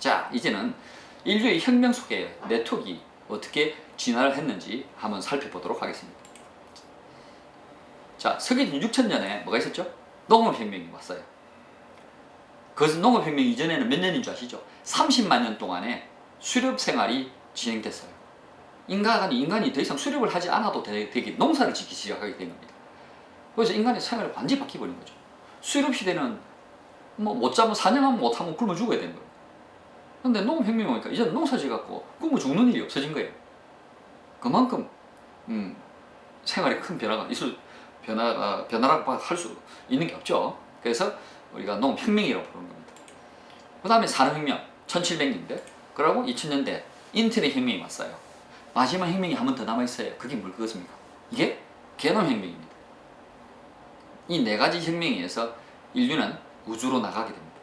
자, 이제는 인류의 혁명 속에 네트워크가 어떻게 진화를 했는지 한번 살펴보도록 하겠습니다. 자, 서기전 6000년에 뭐가 있었죠? 농업혁명이 왔어요. 그것은 농업혁명 이전에는 몇 년인 줄 아시죠? 30만 년 동안의 수렵 생활이 진행됐어요. 인간이 더 이상 수렵을 하지 않아도 되게 농사를 짓기 시작하게 된 겁니다. 그래서 인간의 생활이 완전히 바뀌어버린 거죠. 수렵 시대는 뭐 못 잡으면 사냥하면 못하면 굶어 죽어야 되는 거예요. 근데 농업혁명이 오니까 이제는 농사 지어갖고 굶어 죽는 일이 없어진 거예요. 그만큼 생활에 큰 변화라고 할 수 있는 게 없죠. 그래서 우리가 농업혁명이라고 부르는 겁니다. 그 다음에 산업혁명 1700년대, 그리고 2000년대 인터넷 혁명이 왔어요. 마지막 혁명이 한 번 더 남아있어요. 그게 그것입니까? 이게 게놈혁명입니다. 이 네 가지 혁명에 의해서 인류는 우주로 나가게 됩니다.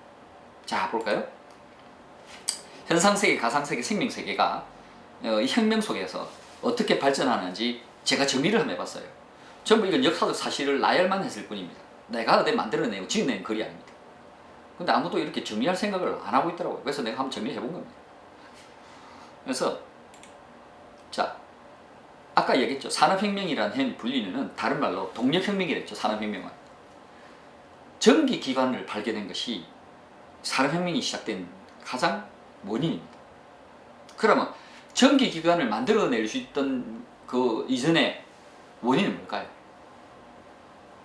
자, 볼까요? 현상세계, 가상세계, 생명세계가 이 혁명 속에서 어떻게 발전하는지 제가 정리를 한번 해봤어요. 전부 이건 역사적 사실을 나열만 했을 뿐입니다. 내가 어디 만들어내고 지어낸 글이 아닙니다. 근데 아무도 이렇게 정리할 생각을 안 하고 있더라고요. 그래서 내가 한번 정리해 본 겁니다. 그래서 자, 아까 얘기했죠. 산업혁명이라는 분리는 다른 말로 동력혁명이랬죠. 산업혁명은 전기기관을 발견한 것이 산업혁명이 시작된 가장 원인입니다. 그러면 전기기관을 만들어낼 수 있던 그 이전의 원인은 뭘까요?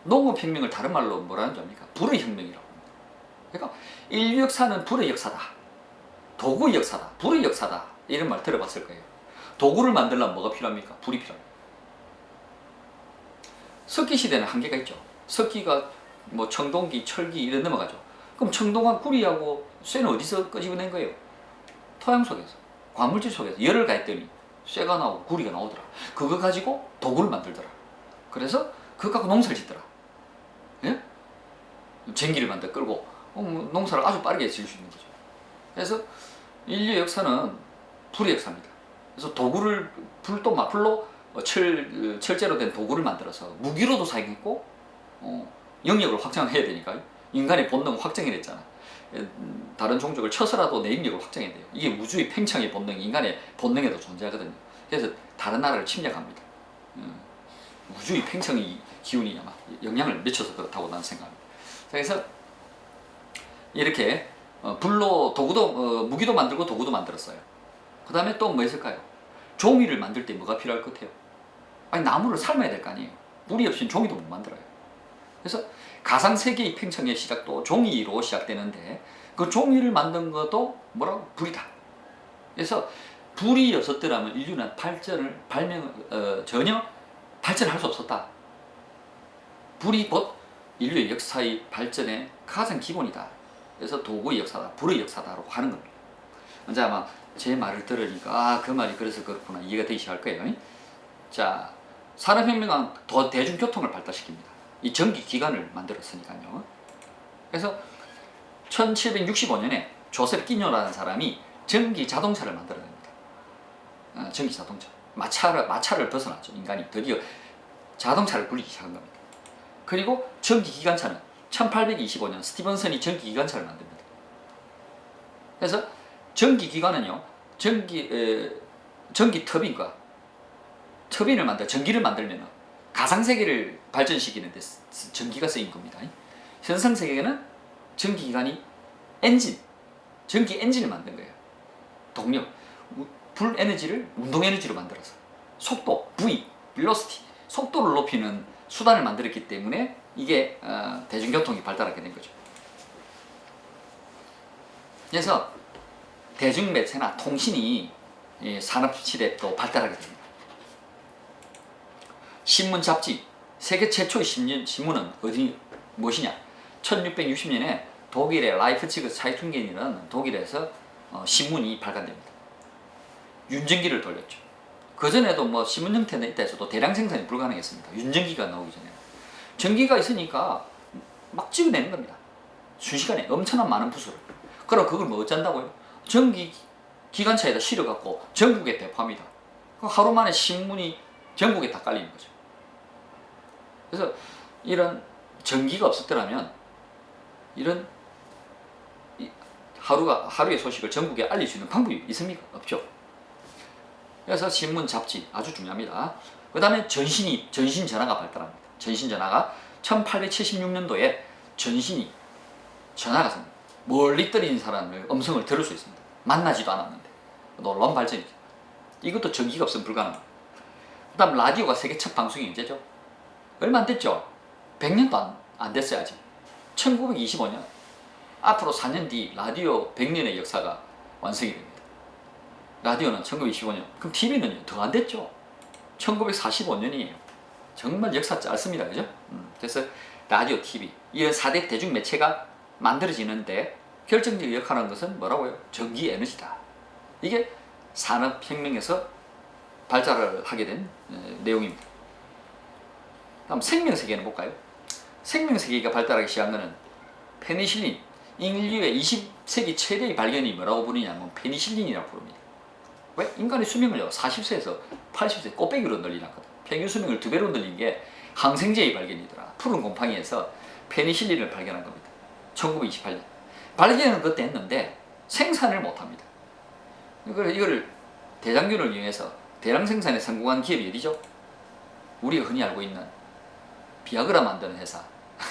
농업혁명을 다른 말로 뭐라는 줄 압니까? 불의 혁명이라고 합니다. 그러니까 인류 역사는 불의 역사다, 도구의 역사다, 불의 역사다, 이런 말 들어봤을 거예요. 도구를 만들려면 뭐가 필요합니까? 불이 필요합니다. 석기 시대는 한계가 있죠. 석기가 뭐 청동기, 철기 이런 넘어가죠. 그럼 청동과 구리하고 쇠는 어디서 끄집어낸 거예요? 토양 속에서, 광물질 속에서 열을 가했더니 쇠가 나오고 구리가 나오더라. 그거 가지고 도구를 만들더라. 그래서 그거 갖고 농사를 짓더라. 예? 전기를 만들어 끌고 농사를 아주 빠르게 지을 수 있는 거죠. 그래서 인류의 역사는 불의 역사입니다. 그래서 도구를 불로 철제로 된 도구를 만들어서 무기로도 사용했고 영역을 확장해야 되니까 인간의 본능을 확장해야 됐잖아. 다른 종족을 쳐서라도 내 영역을 확장해야 돼요. 이게 우주의 팽창의 본능이 인간의 본능에도 존재하거든요. 그래서 다른 나라를 침략합니다. 우주의 팽창의 기운이 아마 영향을 미쳐서 그렇다고 나는 생각합니다. 그래서 이렇게 불로 도구도 무기도 만들고 도구도 만들었어요. 그 다음에 또 뭐 있을까요? 종이를 만들 때 뭐가 필요할 것 같아요? 아니, 나무를 삶아야 될 거 아니에요. 불이 없이는 종이도 못 만들어요. 그래서 가상세계의 팽창의 시작도 종이로 시작되는데 그 종이를 만든 것도 뭐라고? 불이다. 그래서 불이 없었더라면 인류는 전혀 발전할 수 없었다. 불이 곧 인류의 역사의 발전의 가장 기본이다. 그래서 도구의 역사다, 불의 역사다라고 하는 겁니다. 이제 아마 제 말을 들으니까 그 말이 그래서 그렇구나 이해가 되기 시작할 거예요. 자, 산업혁명은 더 대중교통을 발달시킵니다. 이 전기기관을 만들었으니까요. 그래서 1765년에 조셉 끼뇨라는 사람이 전기자동차를 만들어냅니다. 전기자동차. 마차를 벗어났죠. 인간이 드디어 자동차를 굴리기 시작한 겁니다. 그리고 전기기관차는 1825년 스티븐슨이 전기기관차를 만듭니다. 그래서 전기기관은요, 전기 터빈과 전기를 만들면 가상세계를 발전시키는데 전기가 쓰인 겁니다. 현상세계는 전기기관이 전기 엔진을 만든 거예요. 동력, 불 에너지를 운동 에너지로 만들어서 속도, velocity, 속도를 높이는 수단을 만들었기 때문에 이게 대중교통이 발달하게 된 거죠. 그래서 대중매체나 통신이 산업시대에 또 발달하게 됩니다. 신문, 잡지, 세계 최초의 신문은 무엇이냐? 1660년에 독일의 라이프치그 차이퉁겐이라는 독일에서 신문이 발간됩니다. 윤전기를 돌렸죠. 그전에도 뭐 신문 형태는 있다 해서도 대량 생산이 불가능했습니다. 윤전기가 나오기 전에. 전기가 있으니까 막 찍어내는 겁니다. 순식간에 엄청난 많은 부수를. 그럼 그걸 뭐 어쩐다고요? 전기 기관차에다 실어갖고 전국에 배포합니다. 하루 만에 신문이 전국에 다 깔리는 거죠. 그래서 이런 전기가 없었더라면 이런 하루의 소식을 전국에 알릴 수 있는 방법이 있습니까? 없죠. 그래서 신문, 잡지 아주 중요합니다. 그 다음에 전신 전화가 발달합니다. 전신 전화가 1876년도에 전화가 섭니다. 멀리 떨어진 사람의 음성을 들을 수 있습니다. 만나지도 않았는데. 놀라운 발전이죠. 이것도 전기가 없으면 불가능합니다. 그 다음 라디오가 세계 첫 방송이 언제죠? 얼마 안 됐죠? 100년도 안 됐어요 아직. 1925년. 앞으로 4년 뒤 라디오 100년의 역사가 완성이 됩니다. 라디오는 1925년. 그럼 TV는요? 더 안 됐죠? 1945년이에요. 정말 역사 짧습니다. 그죠? 그래서 라디오, TV 이런 4대 대중 매체가 만들어지는데 결정적인 역할을 하는 것은 뭐라고요? 전기 에너지다. 이게 산업혁명에서 발달을 하게 된 내용입니다. 다음 생명세계는 볼까요? 생명세계가 발달하기 시작한 것은 페니실린, 인류의 20세기 최대의 발견이 뭐라고 부르냐면 페니실린이라고 부릅니다. 왜? 인간의 수명을요 40세에서 80세 꽃배기로 늘리놨거든. 평균 수명을 2배로 늘린 게 항생제의 발견이더라. 푸른 곰팡이에서 페니실린을 발견한 겁니다. 1928년. 발견은 그때 했는데 생산을 못합니다. 이걸 대장균을 이용해서 대량 생산에 성공한 기업이 어디죠? 우리가 흔히 알고 있는 비아그라 만드는 회사.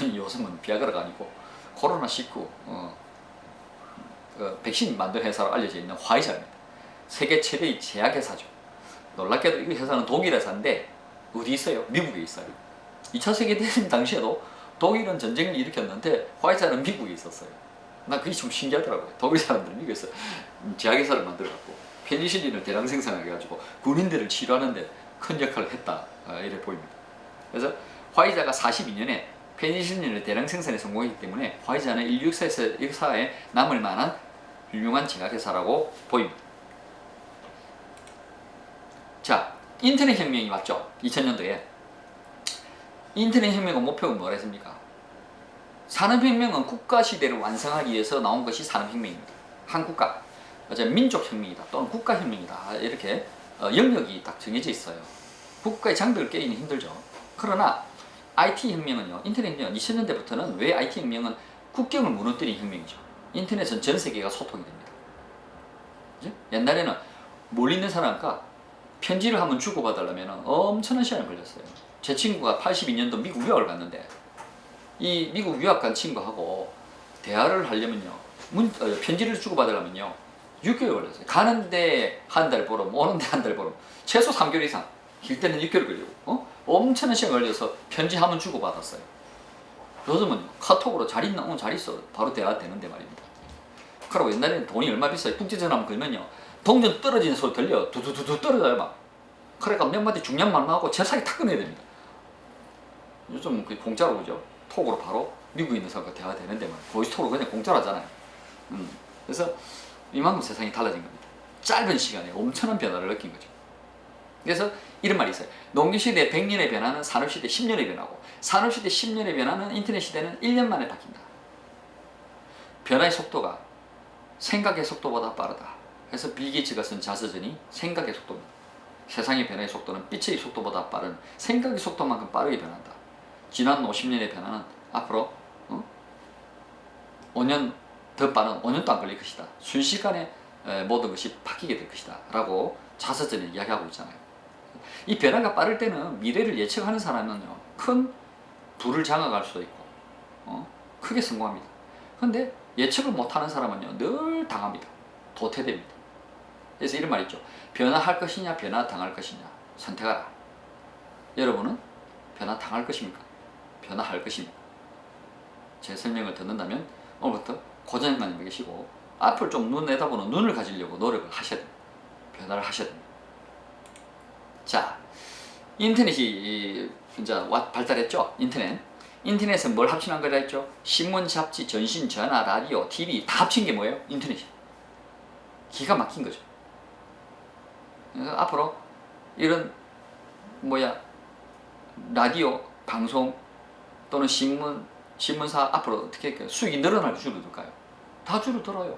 요즘은 비아그라가 아니고 코로나19 백신 만드는 회사로 알려져 있는 화이자입니다. 세계 최대의 제약회사죠. 놀랍게도 이 회사는 독일 회사인데 어디 있어요? 미국에 있어요. 2차 세계대전 당시에도 독일은 전쟁을 일으켰는데 화이자는 미국에 있었어요. 나 그게 좀 신기하더라고요. 독일 사람들은 미국에서 제약회사를 만들어갖고 페니실린을 대량 생산해가지고 군인들을 치료하는데 큰 역할을 했다. 이래 보입니다. 그래서 화이자가 42년에 페니실린을 대량 생산에 성공했기 때문에 화이자는 인류 역사에 남을 만한 훌륭한 제약회사라고 보입니다. 자, 인터넷 혁명이 왔죠. 2000년도에. 인터넷 혁명의 목표가 뭐라 했습니까? 산업혁명은 국가시대를 완성하기 위해서 나온 것이 산업혁명입니다. 한 국가, 민족혁명이다 또는 국가혁명이다 이렇게 영역이 딱 정해져 있어요. 국가의 장벽을 깨기는 힘들죠. 그러나 IT혁명은요, 인터넷혁명은 2000년대부터는 왜 IT혁명은 국경을 무너뜨린 혁명이죠. 인터넷은 전 세계가 소통이 됩니다. 그죠? 옛날에는 멀리 있는 사람과 편지를 한번 주고받으려면 엄청난 시간이 걸렸어요. 제 친구가 82년도 미국 유학을 갔는데 이 미국 유학 간 친구하고 대화를 하려면요, 편지를 주고받으려면요 6개월 걸렸어요. 가는데 한 달 보름, 오는데 한 달 보름, 최소 3개월 이상, 길 때는 6개월 걸리고 엄청난 시간 걸려서 편지 한번 주고받았어요. 요즘은 카톡으로 잘 있나? 잘 있어. 바로 대화 되는데 말입니다. 그리고 옛날에는 돈이 얼마 비싸요. 국제전화 한번 걸면요 동전 떨어지는 소리 들려. 두두두두 떨어져요 막. 그러니까 몇 마디 중요한 말만 하고 제사기 탁 끊어야 됩니다. 요즘은 그 공짜로 그죠? 톡으로 바로 미국에 있는 사람과 대화가 되는데 말이에요. 보이스톡으로 그냥 공짜로 하잖아요. 그래서 이만큼 세상이 달라진 겁니다. 짧은 시간에 엄청난 변화를 느낀 거죠. 그래서 이런 말이 있어요. 농기시대 100년의 변화는 산업시대 10년의 변화고, 산업시대 10년의 변화는 인터넷 시대는 1년 만에 바뀐다. 변화의 속도가 생각의 속도보다 빠르다. 그래서 빌 게이츠가 쓴 자서전이 생각의 속도입니다. 세상의 변화의 속도는 빛의 속도보다 빠른 생각의 속도만큼 빠르게 변한다. 지난 50년의 변화는 앞으로 5년 더 빠른 5년도 안 걸릴 것이다. 순식간에 모든 것이 바뀌게 될 것이다 라고 자서전에 이야기하고 있잖아요. 이 변화가 빠를 때는 미래를 예측하는 사람은요 큰 부를 장악할 수도 있고 크게 성공합니다. 그런데 예측을 못하는 사람은요 늘 당합니다. 도태됩니다. 그래서 이런 말 있죠. 변화할 것이냐 변화당할 것이냐 선택하라. 여러분은 변화당할 것입니까? 변화할 것입니까? 제 설명을 듣는다면 오늘부터 고정관념을 계시고 앞을 좀 눈 내다보는 눈을 가지려고 노력을 하셔야 됩니다. 변화를 하셔야 됩니다. 자, 인터넷이 이제 발달했죠. 인터넷은 뭘 합친한 거라 했죠? 신문, 잡지, 전신, 전화, 라디오, TV 다 합친 게 뭐예요? 인터넷이. 기가 막힌 거죠. 그래서 앞으로 이런 라디오 방송 또는 신문사 앞으로 어떻게 할까요? 수익이 늘어날 줄을들까요? 다 줄어들어요.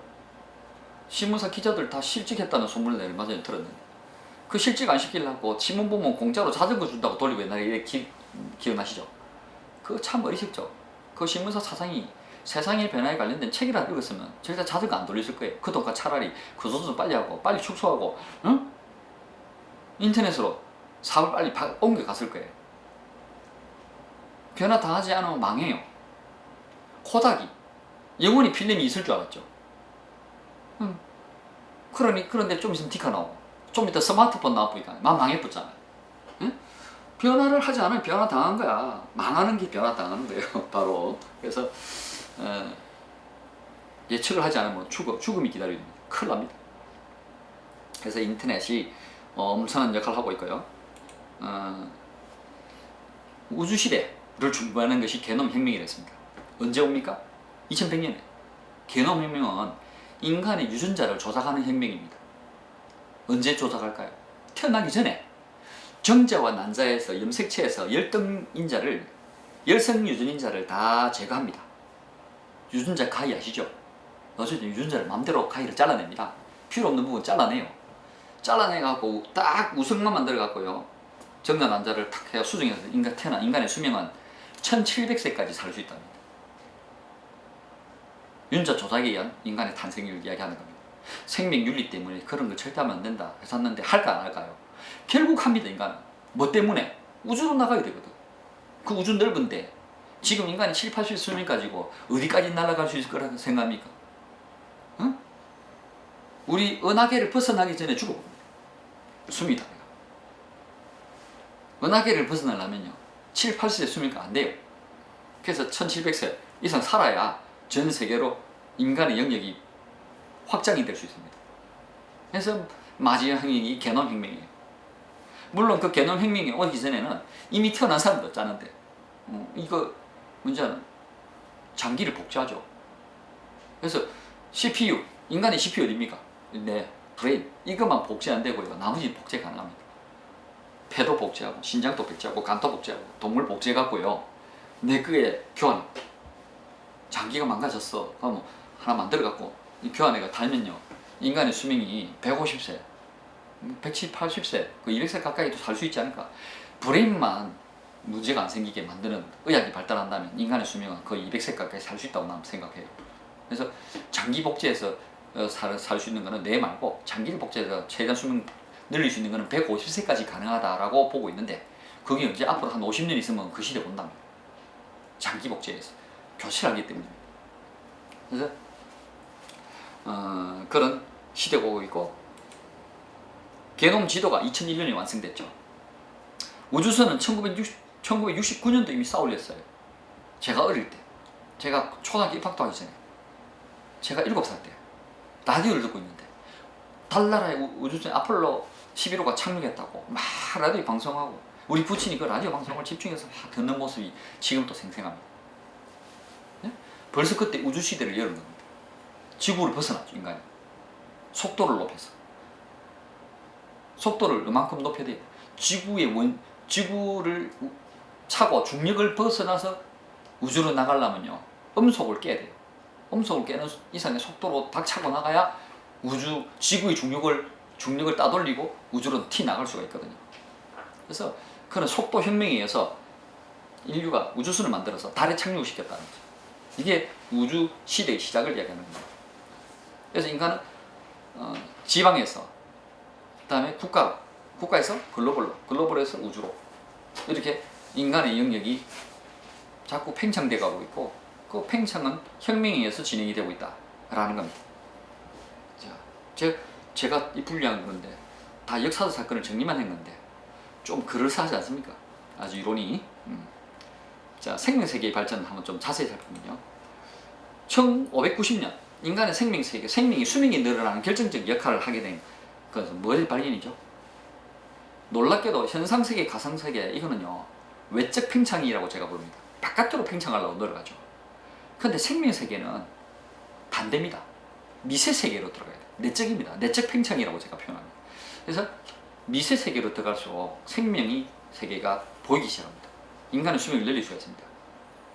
신문사 기자들 다 실직했다는 소문을 내가 얼마 전에 들었는데 그 실직 안 시키려고 신문 보면 공짜로 자전거 준다고 돌리고 옛날에 기억나시죠? 그거 참 어리석죠. 그 신문사 사장이 세상의 변화에 관련된 책이라도 읽었으면 절대 자전거 안 돌렸을 거예요. 그동안 차라리 그 소송 빨리 하고 빨리 축소하고 응? 인터넷으로 사업을 빨리 옮겨갔을 거예요. 변화 당하지 않으면 망해요. 코닥이 영원히 필름이 있을 줄 알았죠. 그런데 좀 있으면 디카 나오고 좀 이따 스마트폰 나와보니까 망해버렸잖아요. 응? 변화를 하지 않으면 변화 당한 거야. 망하는 게 변화 당하는 거예요. 바로. 그래서 예측을 하지 않으면 죽음이 기다립니다. 큰일 납니다. 그래서 인터넷이 엄청난 역할을 하고 있고요. 우주시대를 준비하는 것이 게놈혁명이랬습니다. 언제 옵니까? 2100년에. 게놈혁명은 인간의 유전자를 조작하는 혁명입니다. 언제 조작할까요? 태어나기 전에 정자와 난자에서 염색체에서 열성 유전인자를 다 제거합니다. 유전자 가위 아시죠? 어쨌든 유전자를 마음대로 가위를 잘라냅니다. 필요 없는 부분 잘라내요. 잘라내갖고 딱 우성만 만들어갖고요. 정자 난자를 탁 해서 수정해서 인간의 수명은 1700세까지 살 수 있답니다. 유전자 조작에 의한 인간의 탄생을 이야기하는 겁니다. 생명윤리 때문에 그런 거 절대 하면 안 된다 했었는데 할까 안 할까요? 결국 합니다. 인간은. 뭐 때문에? 우주로 나가야 되거든. 그 우주 넓은데 지금 인간이 7, 80 수명 가지고 어디까지 날아갈 수 있을 거라고 생각합니까? 응? 우리 은하계를 벗어나기 전에 죽어봅니다. 숨이 다. 은하계를 벗어나려면요 7, 80세 수명가 안 돼요. 그래서 1700세 이상 살아야 전 세계로 인간의 영역이 확장이 될 수 있습니다. 그래서 마지막 혁명이 게놈혁명이에요. 물론 그 게놈혁명이 오기 전에는 이미 태어난 사람도 없잖은데 이거 문제는 장기를 복제하죠. 그래서 CPU, 인간의 CPU 어디입니까? 네, 브레인. 이것만 복제 안 되고요. 나머지 복제 가능합니다. 폐도 복제하고 신장도 복제하고 간도 복제하고 동물 복제해갖고요. 뇌크에 교환. 장기가 망가졌어. 그럼 하나 만들어갖고 이 교환해가 달면요. 인간의 수명이 150세, 170, 80세, 그 200세 가까이도 살 수 있지 않을까. 브레인만 문제가 안 생기게 만드는 의학이 발달한다면 인간의 수명은 거의 200세 가까이 살 수 있다고 난 생각해요. 그래서 장기 복제해서 살 수 있는 거는 뇌 말고 장기를 복제해서 최단 수명 늘릴 수 있는 거는 150세까지 가능하다라고 보고 있는데 그게 이제 앞으로 한 50년 있으면 그 시대 온답니다. 장기 복제해서 교체를 하기 때문입니다. 그래서 그런 시대가 오고 있고 게놈 지도가 2001년에 완성됐죠. 우주선은 1969년도 이미 쌓아 올렸어요. 제가 어릴 때, 제가 초등학교 입학도 하기 전에, 제가 7살 때 라디오를 듣고 있는데 달나라의 우주선 아폴로 11호가 착륙했다고 막 라디오 방송하고 우리 부친이 그 라디오 방송을 집중해서 막 듣는 모습이 지금도 생생합니다. 네? 벌써 그때 우주시대를 열은 겁니다. 지구를 벗어났죠, 인간이. 속도를 높여서. 속도를 이만큼 높여야 돼요. 지구를 차고 중력을 벗어나서 우주로 나가려면요. 음속을 깨야 돼요. 음속을 깨는 이상의 속도로 딱 차고 나가야 지구의 중력을 따돌리고 우주로 나갈 수가 있거든요. 그래서 그런 속도 혁명에 의해서 인류가 우주선을 만들어서 달에 착륙을 시켰다는 거죠. 이게 우주 시대의 시작을 이야기하는 겁니다. 그래서 인간은 지방에서 그다음에 국가에서 글로벌에서 우주로 이렇게 인간의 영역이 자꾸 팽창돼 가고 있고 그 팽창은 혁명에 의해서 진행이 되고 있다라는 겁니다. 자, 제가 이 분리한 건데 다 역사적 사건을 정리만 했는데 좀 그럴싸하지 않습니까? 아주 이론이. 자, 생명세계의 발전을 한번 좀 자세히 살펴보면요. 1590년 인간의 생명세계, 수명이 늘어나는 결정적 역할을 하게 된 것은 뭐의 발견이죠? 놀랍게도 현상세계, 가상세계 이거는요 외적 팽창이라고 제가 부릅니다. 바깥으로 팽창하려고 노력하죠. 그런데 생명세계는 반대입니다. 미세세계로 들어가야 돼요. 내적입니다. 내적 팽창이라고 제가 표현합니다. 그래서 미세세계로 들어갈수록 생명이 세계가 보이기 시작합니다. 인간의 수명을 늘릴 수가 있습니다.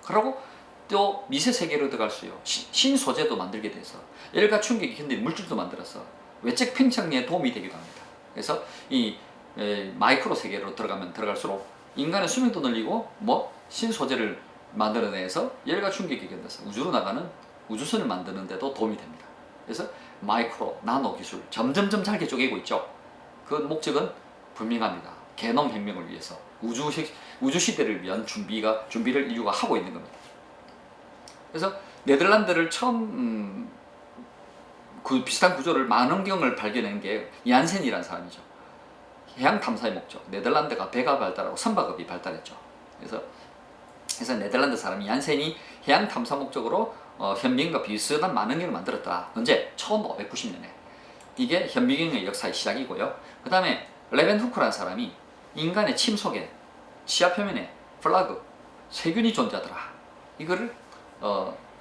그리고 또 미세세계로 들어갈수록 신소재도 만들게 돼서 열과 충격이 견디는 물질도 만들어서 외적 팽창에 도움이 되기도 합니다. 그래서 이 마이크로 세계로 들어갈수록 인간의 수명도 늘리고 신소재를 만들어내서 열과 충격에 견뎌서 우주로 나가는 우주선을 만드는 데도 도움이 됩니다. 그래서 마이크로, 나노 기술 점점점 잘게 쪼개고 있죠. 그 목적은 분명합니다. 개놈 혁명을 위해서 우주 시대를 위한 준비를 인류가 하고 있는 겁니다. 그래서 네덜란드를 처음 그 비슷한 구조를 망원경을 발견한 게 얀센이라는 사람이죠. 해양 탐사의 목적. 네덜란드가 배가 발달하고 선박업이 발달했죠. 그래서 네덜란드 사람이 얀센이 해양 탐사 목적으로 현미경과 비슷한 망원경을 만들었다. 언제? 1590년에. 이게 현미경의 역사의 시작이고요. 그 다음에 레벤후크라는 사람이 인간의 침 속에 치아 표면에 플라그, 세균이 존재하더라. 이거를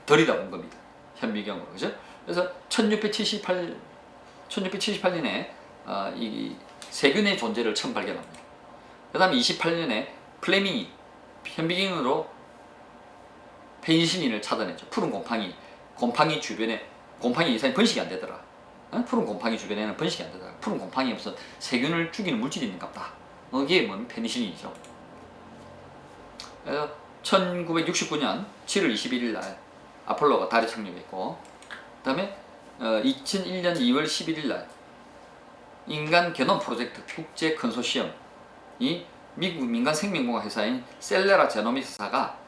들여다본 겁니다. 현미경으로. 그죠? 그래서 1678년에 이 세균의 존재를 처음 발견합니다. 그 다음에 28년에 플레밍이 현미경으로 페니실린을 찾아냈죠. 푸른 곰팡이 주변에 곰팡이 이상이 번식이 안 되더라. 푸른 곰팡이 주변에는 번식이 안 되더라. 푸른 곰팡이에 무슨 세균을 죽이는 물질이 있는가 보다. 이게 뭐는 페니실린이죠. 그래서 1969년 7월 21일 날 아폴로가 달에 착륙했고, 그 다음에 2001년 2월 11일 날 인간 게놈 프로젝트 국제 컨소시엄이 미국 민간 생명공학 회사인 셀레라 제노믹스사가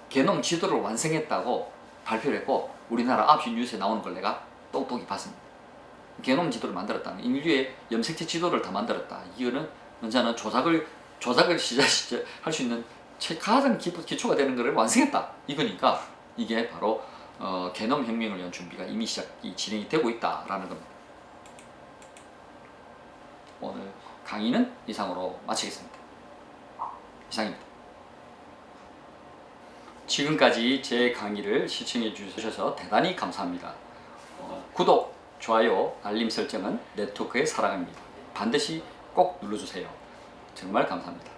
게놈 지도를 완성했다고 발표를 했고, 우리나라 9시 뉴스에 나오는 걸 내가 똑똑히 봤습니다. 게놈 지도를 만들었다. 인류의 염색체 지도를 다 만들었다. 이거는 언제나 조작을 할 수 있는 가장 기초가 되는 것을 완성했다. 이거니까 이게 바로 게놈 혁명을 위한 준비가 이미 진행이 되고 있다라는 겁니다. 오늘 강의는 이상으로 마치겠습니다. 이상입니다. 지금까지 제 강의를 시청해 주셔서 대단히 감사합니다. 구독, 좋아요, 알림 설정은 네트워크의 사랑입니다. 반드시 꼭 눌러주세요. 정말 감사합니다.